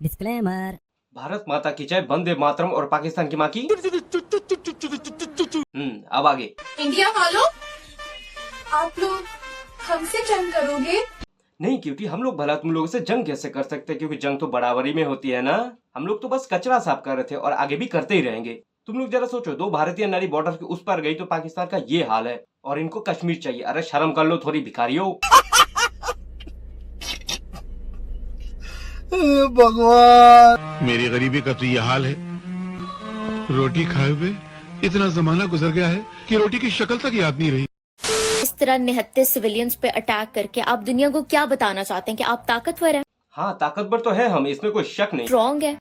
Disclaimer. Bharat माता की जय, वंदे मातरम और पाकिस्तान की माँ की। अब आगे। इंडिया वालों, आप लोग हमसे जंग करोगे? नहीं क्यूटी, हम लोग भला तुम लोगों से जंग कैसे कर सकते हैं, क्योंकि जंग तो बराबरी में होती है ना। हम लोग तो बस कचरा साफ कर रहे थे और आगे भी करते ही रहेंगे। तुम लोग जरा सोचो, दो भारतीय नारी बॉर्डर के उस पार गई तो पाकिस्तान का ये हाल है और इनको कश्मीर चाहिए। अरे शर्म कर लो थोड़ी, भिखारियों। भगवान, मेरी गरीबी का तो ये हाल है। रोटी खाए हुए इतना जमाना गुजर गया है कि रोटी की शक्ल तक याद नहीं रही। इस तरह निहत्ते सिविलियंस पे अटैक करके आप दुनिया को क्या बताना चाहते हैं कि आप ताकतवर हैं? हाँ ताकतवर तो है हम, इसमें कोई शक नहीं। स्ट्रॉन्ग है?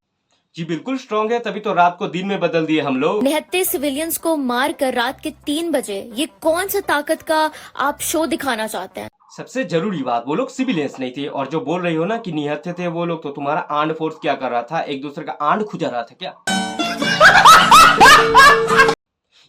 जी बिल्कुल स्ट्रॉन्ग है, तभी तो रात को दिन में बदल दिए हम लोग। निहत्ते सिविलियंस को मार कर रात के 3 बजे ये कौन सा ताकत का आप शो दिखाना चाहते हैं? सबसे जरूरी बात, वो लोग सिविलियंस नहीं थे। और जो बोल रही हो ना कि निहत्थे थे वो लोग, तो तुम्हारा आर्म्ड फोर्स क्या कर रहा था? एक दूसरे का आंड खुजा रहा था क्या?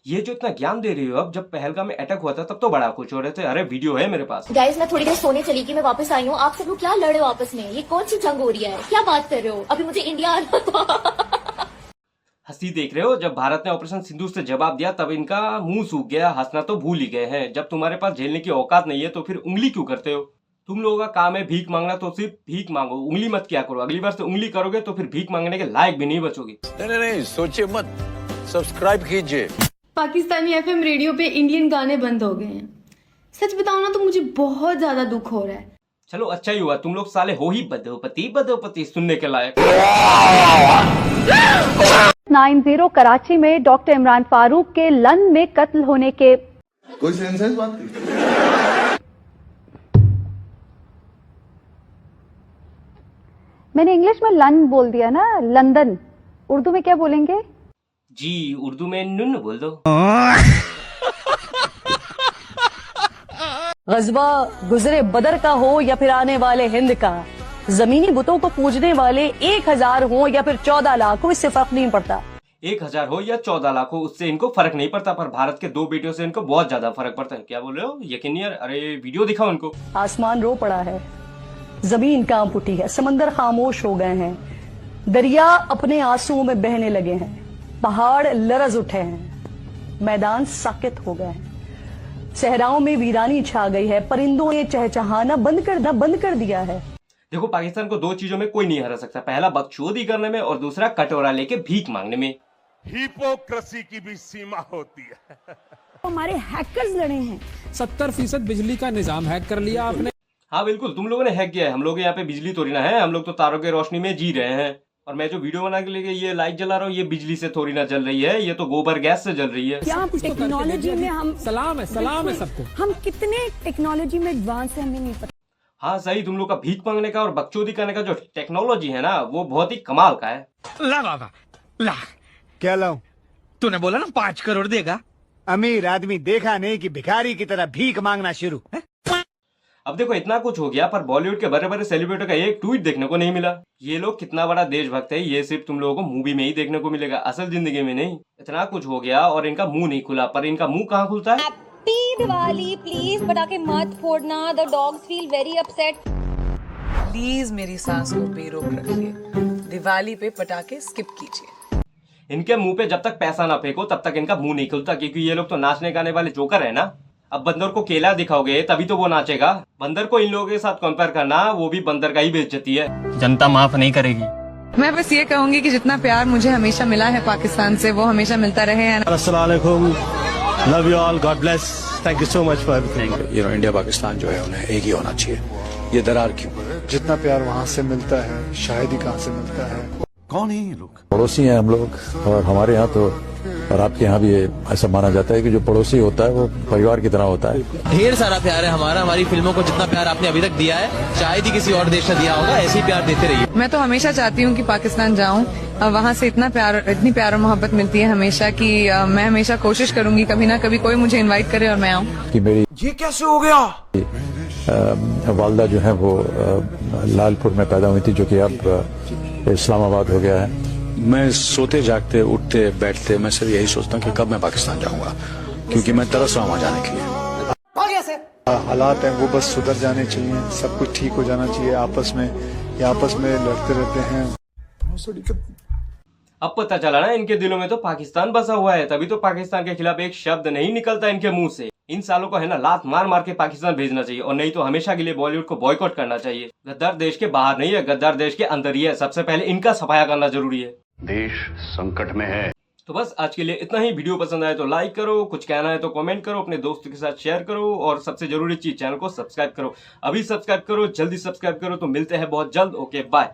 ये जो इतना ज्ञान दे रही हो, अब जब पहलगाम में अटैक हुआ था तब तो बड़ा खुश हो रहे थे। अरे वीडियो है मेरे पास। गाइस, मैं थोड़ी देर सोने चली गई, मैं वापस आई हूँ। आप सब लोग क्या लड़ रहे हो आपस में? ये कौन सी जंग हो रही है? क्या बात कर रहे हो? अभी मुझे इंडिया आना था। हंसी देख रहे हो? जब भारत ने ऑपरेशन सिंदूर से जवाब दिया तब इनका मुंह सूख गया, हंसना तो भूल ही गए हैं। जब तुम्हारे पास झेलने की औकात नहीं है तो फिर उंगली क्यों करते हो? तुम लोगों का काम है भीख मांगना, तो सिर्फ भीख मांगो, उंगली मत क्या करो। अगली बार से उंगली करोगे तो फिर भीख मांगने के लायक भी नहीं बचोगे। नहीं, सोचिए मत, सब्सक्राइब कीजिए। पाकिस्तानी एफएम रेडियो पे इंडियन गाने बंद हो गए हैं। सच बताओ ना तो मुझे बहुत ज्यादा दुख हो रहा है। चलो अच्छा ही हुआ, तुम लोग साले हो ही बदोपति बदोपति, सुनने के लायक। 90 कराची में डॉक्टर इमरान फारूक के लन में कत्ल होने के कोई सेंसेस बात थी? मैंने इंग्लिश में लन बोल दिया ना, लंदन। उर्दू में क्या बोलेंगे? जी उर्दू में नुन बोल दो। गज़वा गुजरे बदर का हो या फिर आने वाले हिंद का, जमीनी बुतों को पूजने वाले 1000 हो या फिर 14 लाख हो, इससे फर्क नहीं पड़ता। 1000 हो या 14 लाख हो, उससे इनको फर्क नहीं पड़ता। पर भारत के 2 बेटियों से इनको बहुत ज्यादा फर्क पड़ता है। क्या बोल रहे हो? यकीन नहीं यार। अरे वीडियो दिखाओ उनको। आसमान रो पड़ा है, जमीन कांप उठी है, समंदर खामोश हो गए हैं, दरिया अपने आंसुओं में बहने लगे हैं, पहाड़ लरज उठे हैं, मैदान साकित हो गए हैं, सहराओं में वीरानी छा गई है, परिंदों ने चहचहाना बंद कर दिया है। देखो पाकिस्तान को 2 चीजों में कोई नहीं हरा सकता। पहला बकचोदी करने में और दूसरा कटोरा लेके भीख मांगने में। हिपोक्रेसी की भी सीमा होती है। हमारे हैकर्स लड़े हैं। 70% बिजली का निजाम हैक कर लिया आपने। हाँ बिल्कुल, तुम लोगों ने हैक किया है। हम लोग यहाँ पे बिजली थोड़ी ना है, हम लोग तो तारों की रोशनी में जी रहे हैं। और मैं जो वीडियो बना के लेके ये लाइट जला रहा हूँ, ये बिजली से थोड़ी ना जल रही है, ये तो गोबर गैस से जल रही है। क्या टेक्नोलॉजी में हम सलाम है सबको। हम कितने टेक्नोलॉजी में एडवांस है, हमें नहीं पता। हाँ सही, तुम लोग का भीख मांगने का और बकचोदी करने का जो टेक्नोलॉजी है ना, वो बहुत ही कमाल का है। ला बाबा ला। क्या लाऊं? तूने बोला ना 5 करोड़ देगा। अमीर आदमी देखा नहीं कि भिखारी की तरह भीख मांगना शुरू है? अब देखो इतना कुछ हो गया, पर बॉलीवुड के बड़े बड़े सेलिब्रिटी का एक ट्वीट देखने को नहीं मिला। ये लोग कितना बड़ा देशभक्त है, ये सिर्फ तुम लोगों को मूवी में ही देखने को मिलेगा, असल जिंदगी में नहीं। इतना कुछ हो गया और इनका मुंह नहीं खुला, पर इनका मुंह कहाँ खुलता है? हैप्पी दिवाली, प्लीज पटाखे मत फोड़ना, the dogs feel very upset. Please मेरी सांस को बेरोक रखिए, दिवाली पे पटाखे स्किप कीजिए। इनके मुंह पे जब तक पैसा ना फेंको तब तक इनका मुंह नहीं खुलता, क्योंकि ये लोग तो नाचने गाने वाले जोकर है ना। अब बंदर को केला दिखाओगे तभी तो वो नाचेगा। बंदर को इन लोगों के साथ कंपेयर करना, वो भी बंदर का ही बेइज्जती है। जनता माफ नहीं करेगी। मैं बस ये कहूंगी कि जितना प्यार मुझे हमेशा मिला है पाकिस्तान से, वो हमेशा मिलता रहे। अस्सलाम वालेकुम, love you all, God bless, thank you so much for everything. You know India Pakistan जो है उन्हें एक ही होना चाहिए। ये दरार क्यों? जितना प्यार वहाँ से मिलता है शायद ही कहाँ से मिलता है। कौन है ये लोग? पड़ोसी हैं हम लोग, और हमारे यहाँ तो और आपके यहाँ भी ऐसा माना जाता है कि जो पड़ोसी होता है वो परिवार की तरह होता है। ढेर सारा प्यार है हमारा, हमारी फिल्मों को जितना प्यार आपने अभी तक दिया है शायद ही किसी और देश ने दिया होगा, ऐसे ही प्यार देते रहिए। मैं तो हमेशा चाहती हूँ कि पाकिस्तान जाऊँ और वहाँ से इतनी प्यार और मोहब्बत मिलती है हमेशा कि मैं हमेशा कोशिश करूंगी कभी ना कभी कोई मुझे इनवाइट करे और मैं आऊँ। कि मेरी ये कैसे हो गया? वालदा जो है वो लालपुर में पैदा हुई थी, जो कि अब इस्लामाबाद हो गया है। मैं सोते जागते उठते बैठते मैं सिर्फ यही सोचता हूँ कि कब मैं पाकिस्तान जाऊंगा, क्योंकि मैं तरस रहा हूँ वहाँ जाने के लिए। हालात हैं वो बस सुधर जाने चाहिए, सब कुछ ठीक हो जाना चाहिए। आपस में लड़ते रहते हैं। अब पता चला ना इनके दिलों में तो पाकिस्तान बसा हुआ है, तभी तो पाकिस्तान के खिलाफ एक शब्द नहीं निकलता इनके मुंह से। इन सालों को है ना लात मार मार के पाकिस्तान भेजना चाहिए, और नहीं तो हमेशा के लिए बॉलीवुड को बॉयकॉट करना चाहिए। गद्दार देश के बाहर नहीं है, गद्दार देश के अंदर ही है। सबसे पहले इनका सफाया करना जरूरी है। देश संकट में है। तो बस आज के लिए इतना ही। वीडियो पसंद आए तो लाइक करो, कुछ कहना है तो कमेंट करो, अपने दोस्तों के साथ शेयर करो, और सबसे जरूरी चीज चैनल को सब्सक्राइब करो। अभी सब्सक्राइब करो, जल्दी सब्सक्राइब करो। तो मिलते हैं बहुत जल्द। Okay bye.